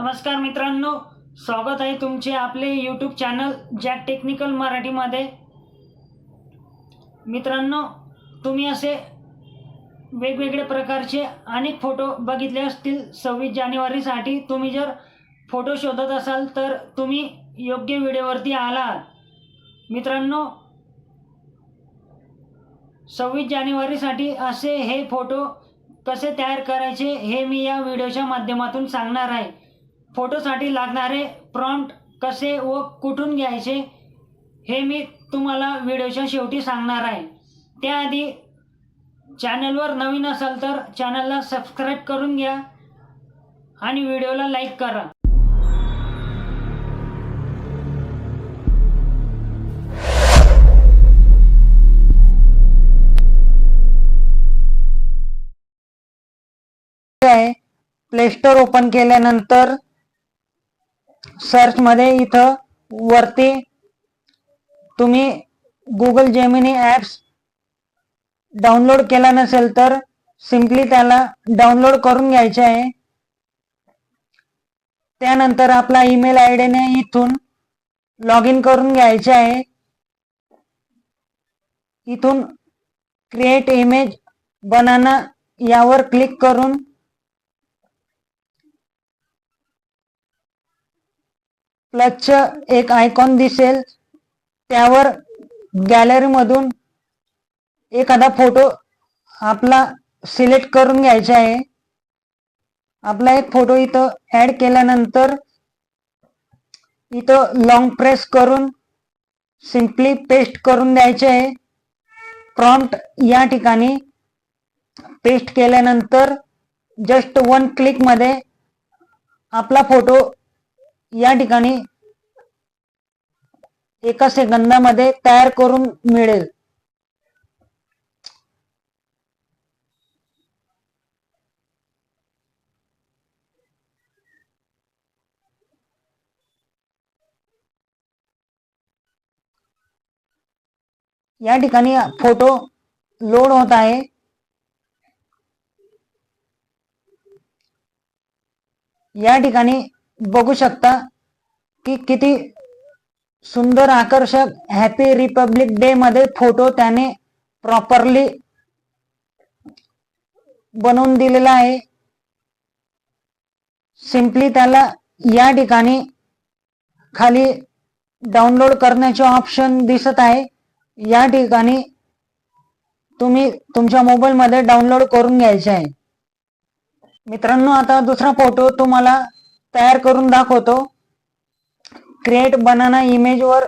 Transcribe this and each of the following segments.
नमस्कार मित्रांनो, स्वागत आहे तुमचे आपले यूट्यूब चॅनल जॅक टेक्निकल मराठीमध्ये। मित्रांनो, तुम्ही असे वेगवेगळे प्रकारचे अनेक फोटो बघितले असतील। 26 जानेवारीसाठी तुम्ही जर फोटो शोधत असाल तर तुम्ही योग्य व्हिडिओवरती आलात। मित्रांनो, 26 जानेवारीसाठी असे हे फोटो कसे तयार करायचे हे मी या व्हिडिओच्या माध्यमातून सांगणार आहे। फोटोसाठी लागणारे प्रॉम्प्ट कसे व कुठून घ्यायचे हे मी तुम्हाला व्हिडिओच्या शेवटी सांगणार आहे। त्याआधी चॅनलवर नवीन असाल तर चॅनलला सबस्क्राईब करून घ्या आणि व्हिडिओला लाईक करा। प्ले स्टोर ओपन केल्यानंतर सर्च मध्ये इथं वरती तुम्ही गुगल जेमिनी ॲप्स डाउनलोड केला नसेल तर सिंपली त्याला डाउनलोड करून घ्यायचे आहे। त्यानंतर आपला ईमेल आयडी ने इथून लॉग इन करून घ्यायचे आहे। इथून क्रिएट इमेज बनाना यावर क्लिक करून प्लसचं एक आयकॉन दिसेल, त्यावर गॅलरी मधून एखादा फोटो आपला सिलेक्ट करून घ्यायचा आहे। आपला एक फोटो इथं ऍड केल्यानंतर इथं लॉंग प्रेस करून सिंपली पेस्ट करून द्यायचे आहे। प्रॉम्प्ट या ठिकाणी पेस्ट केल्यानंतर जस्ट वन क्लिक मध्ये आपला फोटो या ठिकाणी एका सेकंदामध्ये तयार करून मिळेल। या ठिकाणी फोटो लोड होत आहे। या ठिकाणी बघू शकता की किती सुंदर आकर्षक हॅपी रिपब्लिक डे मध्ये फोटो त्याने प्रॉपरली बनवून दिलेला आहे। सिंपली त्याला या ठिकाणी खाली डाउनलोड करण्याचे ऑप्शन दिसत आहे। या ठिकाणी तुम्ही तुमच्या मोबाईल मध्ये डाउनलोड करून घ्यायचे आहे। मित्रांनो, आता दुसरा फोटो तुम्हाला तयार करून दाखवतो। क्रिएट बनाना इमेज वर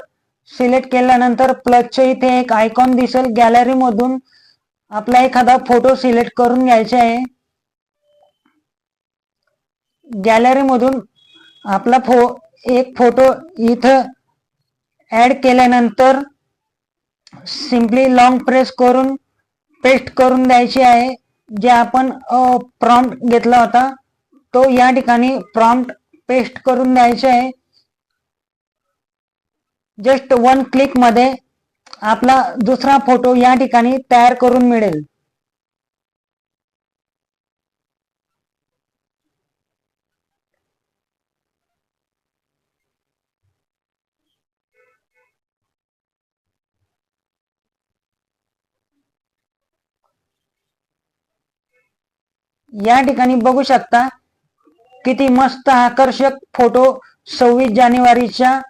सिलेक्ट केल्यानंतर प्लसचे इथे एक आयकॉन दिसेल, गॅलरी मधून आपला एखादा फोटो सिलेक्ट करून घ्यायचा आहे। गॅलरी मधून आपला एक फोटो इथं ऍड केल्यानंतर सिंपली लॉंग प्रेस करून पेस्ट करून द्यायची आहे। जे आपण प्रॉम्प्ट घेतला होता तो या ठिकाणी प्रॉम्प्ट पेस्ट करून द्यायचे आहे। जस्ट वन क्लिक मध्ये आपला दुसरा फोटो या ठिकाणी तयार करून मिळेल। या ठिकाणी बघू शकता किती मस्त आकर्षक फोटो 26 जानेवारीच्या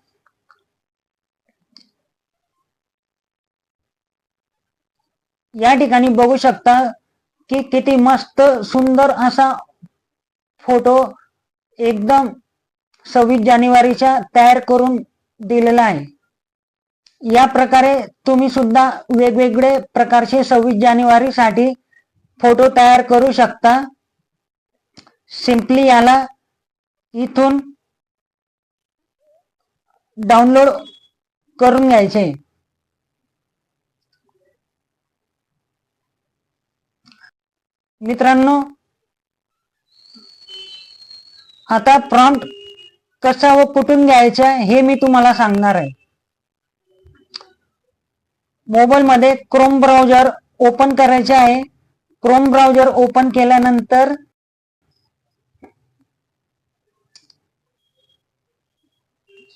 या ठिकाणी बघू शकता की किती मस्त सुंदर असा फोटो एकदम 26 जानेवारीच्या तयार करून दिलेला आहे। या प्रकारे तुम्ही सुद्धा वेगवेगळे प्रकारचे 26 जानेवारी साठी फोटो तयार करू शकता। सिंपली याला इथून डाउनलोड करून घ्यायचे। मित्रांनो, आता प्रॉम्प्ट कसा व कुठून घ्यायचा हे मी तुम्हाला सांगणार आहे। मोबाईल मध्ये क्रोम ब्राउझर ओपन करायचे आहे। क्रोम ब्राउझर ओपन केल्यानंतर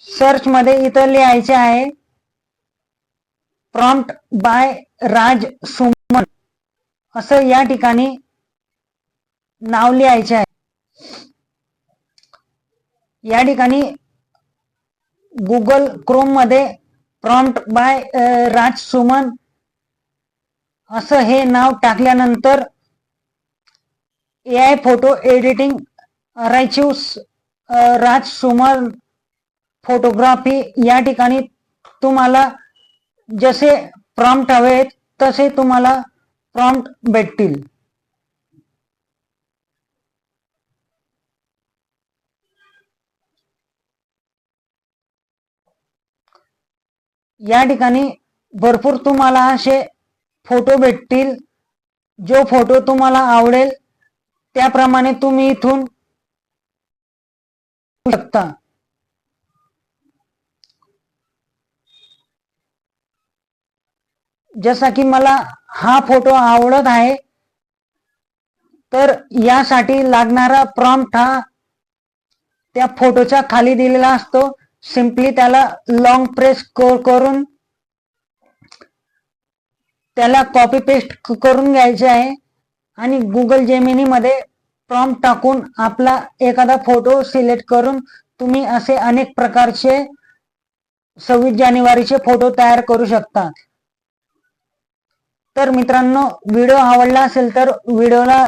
सर्च मध्ये इथं लिहायचे आहे प्रॉम्प्ट बाय राज सुमन, असं या ठिकाणी नाव लिहायचे आहे. या ठिकाणी गुगल क्रोम मध्ये प्रॉम्प्ट बाय राज सुमन असं हे नाव टाकल्यानंतर AI फोटो एडिटिंग अरायचिव्स राज सुमन फोटोग्राफी या ठिकाणी तुम्हाला जसे प्रॉम्प्ट हवे तसे तुम्हाला प्रॉम्प्ट भेटतील. या ठिकाणी भरपूर तुम्हाला असे फोटो भेटतील. जो फोटो तुम्हाला आवडेल त्याप्रमाणे तुम्ही इथून शकता. जसा की मला हा फोटो आवडत आहे, तर यासाठी लागणारा प्रॉम्प्ट हा त्या फोटोच्या खाली दिलेला असतो. सिंपली त्याला लॉंग प्रेस करून त्याला कॉपी पेस्ट करून घ्यायचे आहे आणि गुगल जेमिनी मध्ये प्रॉम्प्ट टाकून आपला एखादा फोटो सिलेक्ट करून तुम्ही असे अनेक प्रकारचे 26 जानेवारीचे फोटो तयार करू शकता. तर मित्रांनो, व्हिडिओ आवडला असेल तर व्हिडिओला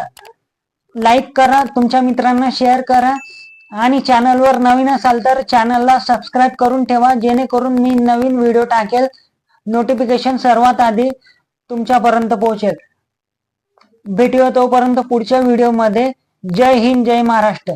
लाईक करा, तुमच्या मित्रांना शेअर करा आणि चॅनलवर नवीन असाल तर चॅनलला सबस्क्राईब करून ठेवा, जेणेकरून मी नवीन व्हिडिओ टाकेल नोटिफिकेशन सर्वात आधी तुमच्यापर्यंत पोहोचेल. भेटूया तोपर्यंत पुढच्या व्हिडिओमध्ये. जय हिंद, जय महाराष्ट्र.